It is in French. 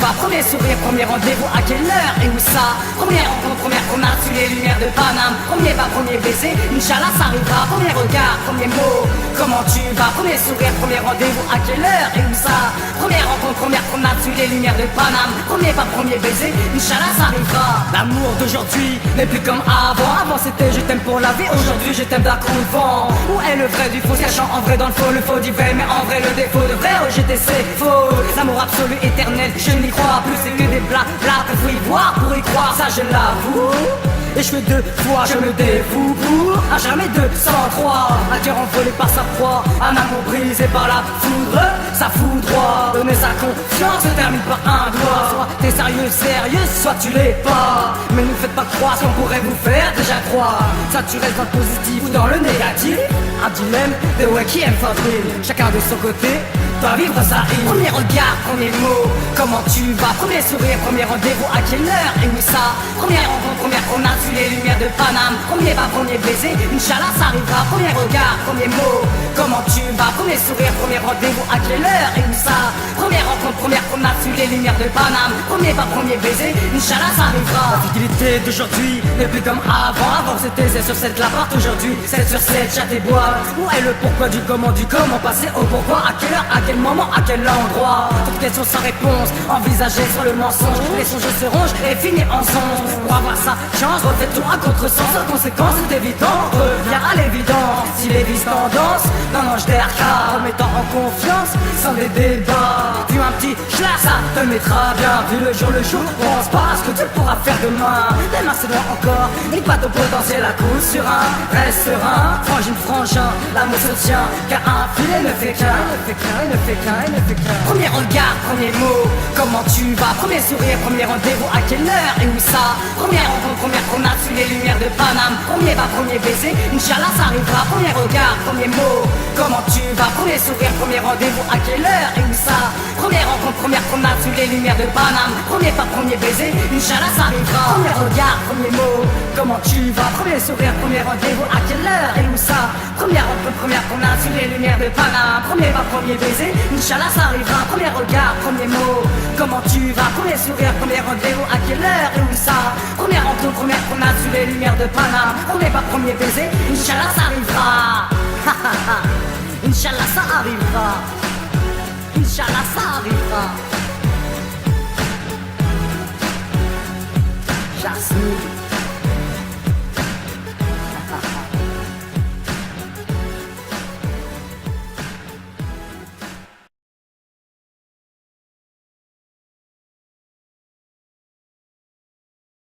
vas? Premier sourire, premier rendez-vous, à quelle heure et où ça? Première rencontre, première promenade sous les lumières de Paname. Premier pas, premier baiser, Inch'Allah ça arrivera. Premier regard, premier mot, comment tu vas? Premier sourire, premier rendez-vous, à quelle heure et où ça? Première rencontre, première promenade sous les lumières de Paname. Premier pas, premier baiser, Inch'Allah ça arrivera. L'amour d'aujourd'hui n'est plus comme avant. Avant c'était je t'aime pour la vie, aujourd'hui je t'aime d'un coup de vent. Où est le vrai du faux, se cachant en vrai dans le faux, le faux du vrai, mais en vrai le défaut de vrai, rejeter c'est faux. L'amour absolu, éternel, je n'y crois plus, c'est que des blabla, qu'il faut y voir pour y croire, ça je l'avoue. Et je fais deux fois, je me dévoue pour à jamais 203. Un cœur envolé par sa proie, un amour brisé par la foudre, ça foudroie. Donner sa confiance se termine par un doigt. Soit t'es sérieux, soit tu l'es pas. Mais ne faites pas croire ce qu'on pourrait vous faire déjà croire. Ça tu restes dans le positif ou dans le négatif. Un dilemme de ouais qui aime fabrique. Chacun de son côté doit vivre sa vie. Premier regard, premier mot, comment tu vas? Premier sourire, premier rendez-vous, à quelle heure et où ça? Première rencontre, première promenade sous les lumières de Paname. Premier pas, premier baiser, Inch'Allah ça arrivera. Premier regard, premier mot, comment tu vas? Premier sourire, premier rendez-vous, à quelle heure et où ça? Première rencontre, première promenade sous les lumières de Paname. Premier pas, premier baiser, Inch'Allah ça arrivera. La fidélité d'aujourd'hui n'est plus comme avant. Avant c'était 7 sur 7 la porte, aujourd'hui 7 sur 7 chat et bois. Où est le pourquoi du comment passer au pourquoi? À quelle heure, à quel moment, à quel endroit? Toute question sans réponse, envisagée sur le mensonge. Les songes se rongent et finissent en songe. Pour avoir sa chance, refais tout à contre-sens. Sans conséquence, c'est évident, reviens à l'évidence. Si les vices tendance, d'un ange d'RK, remettant en confiance, sans des débats. Puis un petit schlass, ça te mettra bien. Vu le jour, pense pas à ce que tu pourras faire demain. Demain c'est loin encore, il pas ton potentiel à coup sur un. Reste serein, frangine, frangin, l'amour se tient. Car un filet ne fait qu'un, Premier regard, premier mot, comment tu vas? Premier sourire, premier rendez-vous, à quelle heure et où ça? Première rencontre, première promenade sous les lumières de Paname. Premier pas, premier baiser, Inch'Allah ça arrivera. Premier regard, premier mot, comment tu vas? Premier sourire, premier rendez-vous, à quelle heure et où ça? Première rencontre, première promenade sous les lumières de Paname. Premier pas, premier baiser, Inch'Allah ça arrivera. Premier regard, premier mot, comment tu vas? Premier sourire, premier rendez-vous, à quelle heure et où ça? Première rencontre, première promenade sous les lumières de Paname. Premier pas, premier baiser, Inch'Allah ça arrivera. Premier regard, premier mot, comment tu vas? Premier sourire, premier rendez-vous, à quelle heure et où ça? Première rencontre, première promenade sous les lumières de Paname. Premier pas, premier baiser, Inch'Allah ça arrivera. Inch'Allah ça arrivera. Inch'Allah ça arrivera.